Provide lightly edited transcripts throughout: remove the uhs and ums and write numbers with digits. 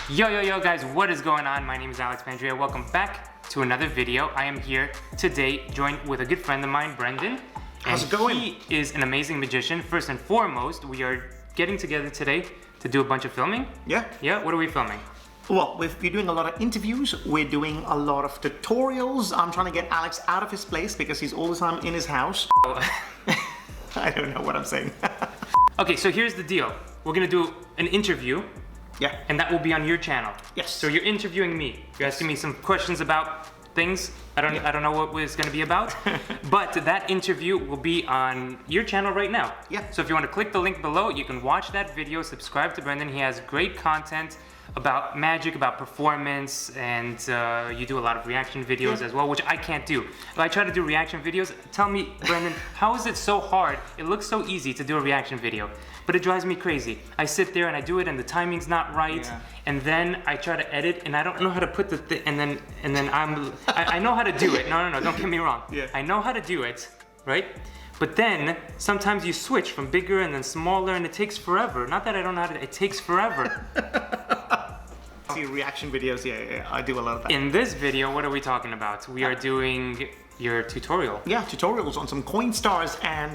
Yo guys, what is going on? My name is Pandrea. Welcome back to another video. I am here today joined with a good friend of mine, Brendan. How's it going? He is an amazing magician. First and foremost, we are getting together today to do a bunch of filming. Yeah. Yeah, what are we filming? Well, we're doing a lot of interviews, we're doing a lot of tutorials. I'm trying to get Alex out of his place because he's all the time in his house. I don't know what I'm saying. Okay, so here's the deal. We're gonna do an interview. Yeah. And that will be on your channel. Yes. So you're interviewing me. You're asking me some questions about things. I don't know what it's gonna be about. But that interview will be on your channel right now. Yeah. So if you want to click the link below, you can watch that video, subscribe to Brendan. He has great content about magic, about performance, and you do a lot of reaction videos as well, which I can't do. If I try to do reaction videos, tell me, Brendan, how is it so hard? It looks so easy to do a reaction video, but it drives me crazy. I sit there and I do it and the timing's not right, and then I try to edit and I don't know how to put the thing, and then I know how to do it. No, don't get me wrong. Yeah. I know how to do it, right? But then sometimes you switch from bigger and then smaller and it takes forever. Not that I don't know how to, it takes forever. See reaction videos, yeah, I do a lot of that. In this video, what are we talking about? We are doing your tutorial. Yeah, tutorials on some coin stars and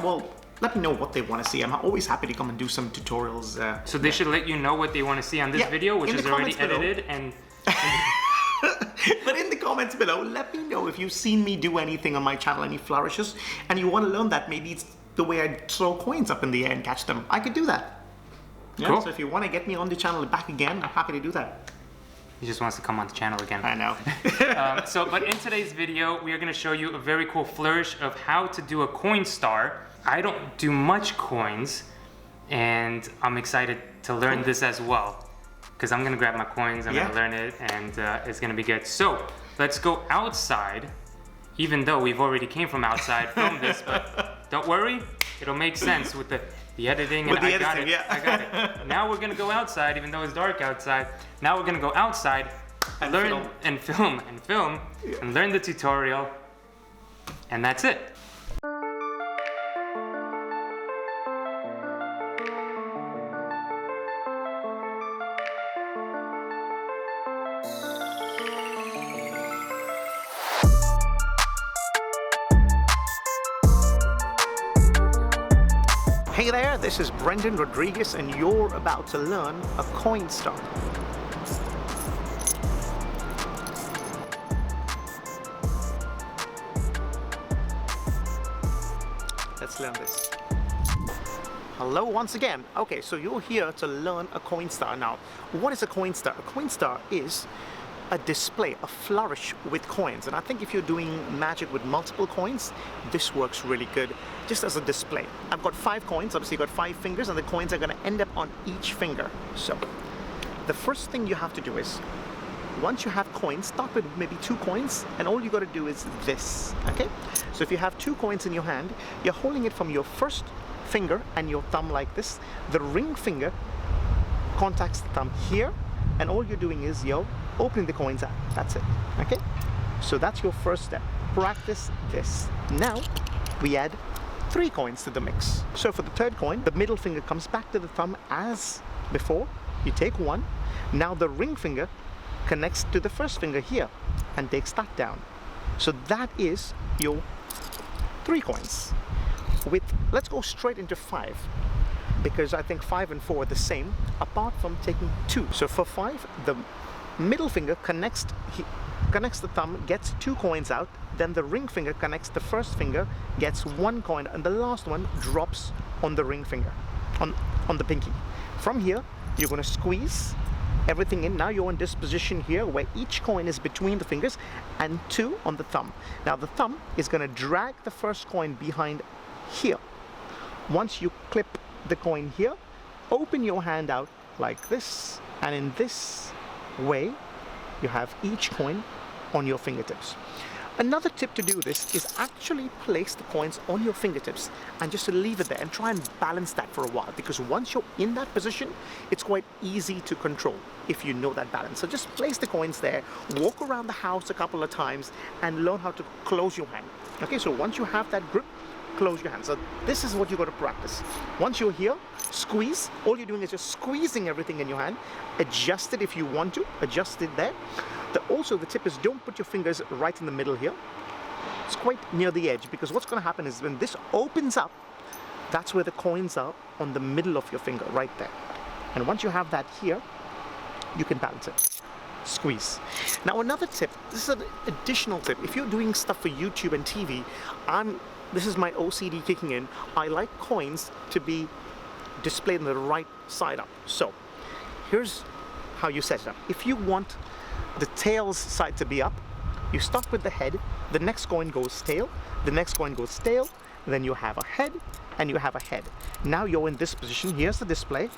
well, let me know what they want to see. I'm always happy to come and do some tutorials. So they should let you know what they want to see on this video, which is already edited and... But in the comments below, let me know if you've seen me do anything on my channel, any flourishes, and you want to learn that. Maybe it's the way I throw coins up in the air and catch them. I could do that. Yeah, cool. So if you want to get me on the channel back again, I'm happy to do that. He just wants to come on the channel again. I know. But in today's video, we are going to show you a very cool flourish of how to do a coin star. I don't do much coins, and I'm excited to learn this as well, because I'm going to grab my coins, I'm going to learn it, and it's going to be good. So let's go outside, even though we've already came from outside, filmed this, but don't worry, it'll make sense with the editing, and I got it. Now we're gonna go outside, even though it's dark outside. Now we're gonna go outside, and learn and film and learn the tutorial, and that's it. Hey there, this is Brendan Rodriguez and you're about to learn a coin star. Let's learn this. Hello once again. Okay, so you're here to learn a coin star. Now, what is a coin star? A coin star is a display, a flourish with coins, and I think if you're doing magic with multiple coins, this works really good just as a display. I've got 5 coins, obviously you've got 5 fingers, and the coins are going to end up on each finger. So the first thing you have to do is, once you have coins, start with maybe 2 coins, and all you got to do is this. Okay, so if you have 2 coins in your hand, you're holding it from your first finger and your thumb like this. The ring finger contacts the thumb here, and all you're doing is you're opening the coins out. That's it. Okay, so that's your first step. Practice this. Now we add 3 coins to the mix. So for the third coin, the middle finger comes back to the thumb as before. You take 1. Now the ring finger connects to the first finger here and takes that down. So that is your 3 coins. Let's go straight into 5, because I think 5 and 4 are the same, apart from taking 2. So for 5, the middle finger connects the thumb, gets 2 coins out, then the ring finger connects the first finger, gets 1 coin, and the last one drops on the ring finger, on the pinky. From here, you're going to squeeze everything in. Now you're in this position here where each coin is between the fingers and 2 on the thumb. Now the thumb is going to drag the first coin behind here. Once you clip the coin here, open your hand out like this, and in this way you have each coin on your fingertips. Another tip to do this is actually place the coins on your fingertips and just to leave it there and try and balance that for a while, because once you're in that position, it's quite easy to control if you know that balance. So just place the coins there, walk around the house a couple of times and learn how to close your hand. Okay, so once you have that grip, close your hand. So this is what you got to practice. Once you're here, squeeze. All you're doing is just squeezing everything in your hand. Adjust it if you want to. Adjust it there. Also, the tip is don't put your fingers right in the middle here. It's quite near the edge, because what's going to happen is when this opens up, that's where the coins are, on the middle of your finger, right there. And once you have that here, you can balance it. Squeeze. Now another tip, this is an additional tip. If you're doing stuff for YouTube and TV, this is my OCD kicking in. I like coins to be displayed in the right side up. So here's how you set it up. If you want the tails side to be up, you start with the head, the next coin goes tail, the next coin goes tail, then you have a head, and you have a head. Now you're in this position. Here's the display.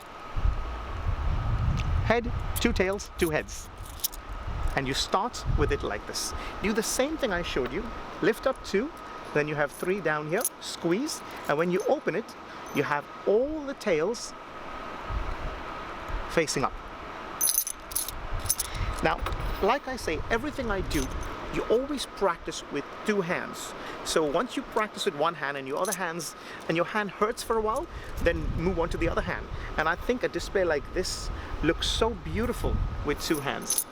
Head, two tails, two heads. And you start with it like this. Do the same thing I showed you. Lift up two, then you have three down here, squeeze, and when you open it, you have all the tails facing up. Now, like I say, everything I do, you always practice with two hands. So once you practice with one hand and your hand hurts for a while, then move on to the other hand. And I think a display like this looks so beautiful with two hands.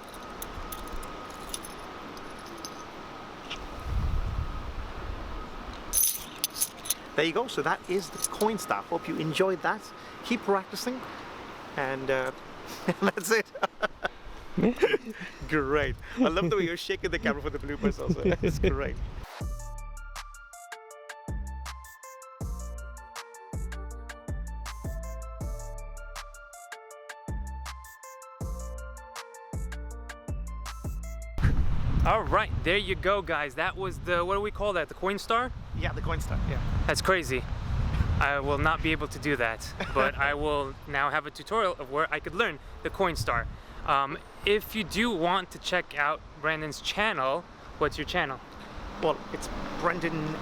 There you go. So that is the coin star. Hope you enjoyed that. Keep practicing, and that's it. Great. I love the way you're shaking the camera for the bloopers also. It's great. All right, there you go, guys. That was the, what do we call that? The coin star? Yeah, the coin star, yeah. That's crazy. I will not be able to do that, but I will now have a tutorial of where I could learn the coin star. If you do want to check out Brandon's channel, what's your channel? Well, it's Brendan.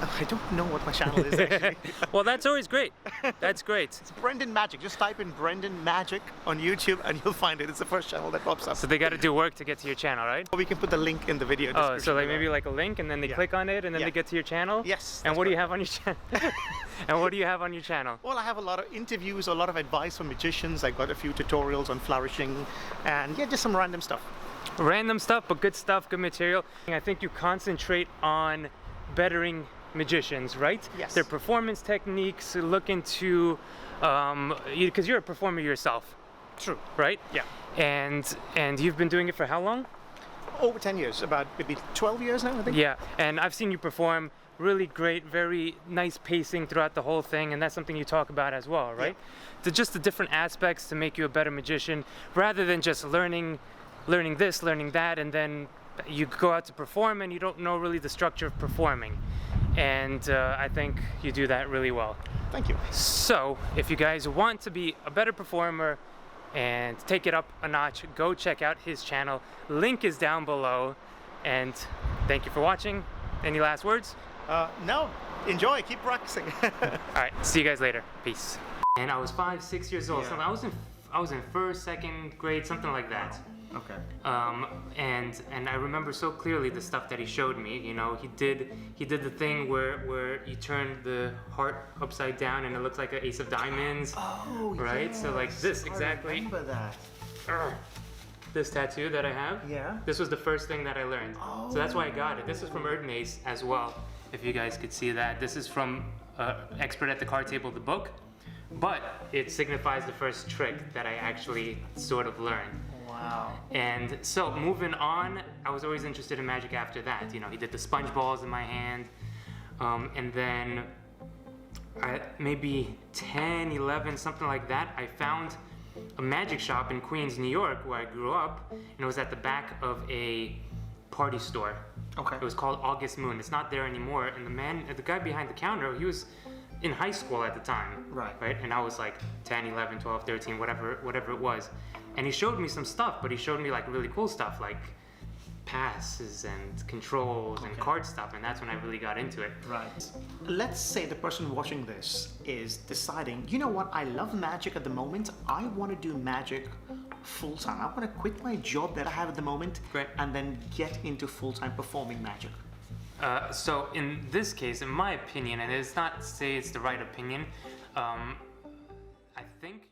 I don't know what my channel is actually. Well, that's always great. That's great. It's Brendan Magic. Just type in Brendan Magic on YouTube and you'll find it. It's the first channel that pops up. So they got to do work to get to your channel, right? Or we can put the link in the video description. Oh, so like maybe like a link, and then they click on it, and then they get to your channel? Yes. And what do you have on your channel? And what do you have on your channel? Well, I have a lot of interviews, a lot of advice from magicians. I got a few tutorials on flourishing, and yeah, just some random stuff. Random stuff, but good stuff, good material. I think you concentrate on bettering magicians, right? Yes. Their performance techniques, look into, because you're a performer yourself. True. Right? Yeah. And you've been doing it for how long? Over 10 years, about maybe 12 years now, I think. Yeah, and I've seen you perform really great, very nice pacing throughout the whole thing, and that's something you talk about as well, right? Yeah. Just the different aspects to make you a better magician, rather than just learning this, learning that, and then you go out to perform and you don't know really the structure of performing. And I think you do that really well. Thank you. So if you guys want to be a better performer and take it up a notch, go check out his channel. Link is down below. And thank you for watching. Any last words? No. Enjoy. Keep practicing. All right. See you guys later. Peace. And I was 5, 6 years old. Yeah. So I was in first, second grade, something like that. Okay. And I remember so clearly the stuff that he showed me. You know, he did the thing where you turn the heart upside down and it looks like an ace of diamonds. Oh, right? yes. So like this exactly. I remember that. This tattoo that I have. Yeah. This was the first thing that I learned. Oh. So that's why I got it. This is from Erdmace as well. If you guys could see that, this is from Expert at the Card Table, the book, but it signifies the first trick that I actually sort of learned. Wow. And so moving on, I was always interested in magic after that. You know, he did the sponge balls in my hand. And then maybe 10, 11, something like that, I found a magic shop in Queens, New York, where I grew up. And it was at the back of a party store. Okay. It was called August Moon. It's not there anymore. And the guy behind the counter, he was in high school at the time. Right. And I was like 10, 11, 12, 13, whatever it was. And he showed me some stuff, but he showed me like really cool stuff, like passes and controls and card stuff, and that's when I really got into it. Right. Let's say the person watching this is deciding, you know what, I love magic at the moment, I want to do magic full-time. I want to quit my job that I have at the moment Great. and then get into full-time performing magic. So in this case, in my opinion, and it's not to say it's the right opinion, I think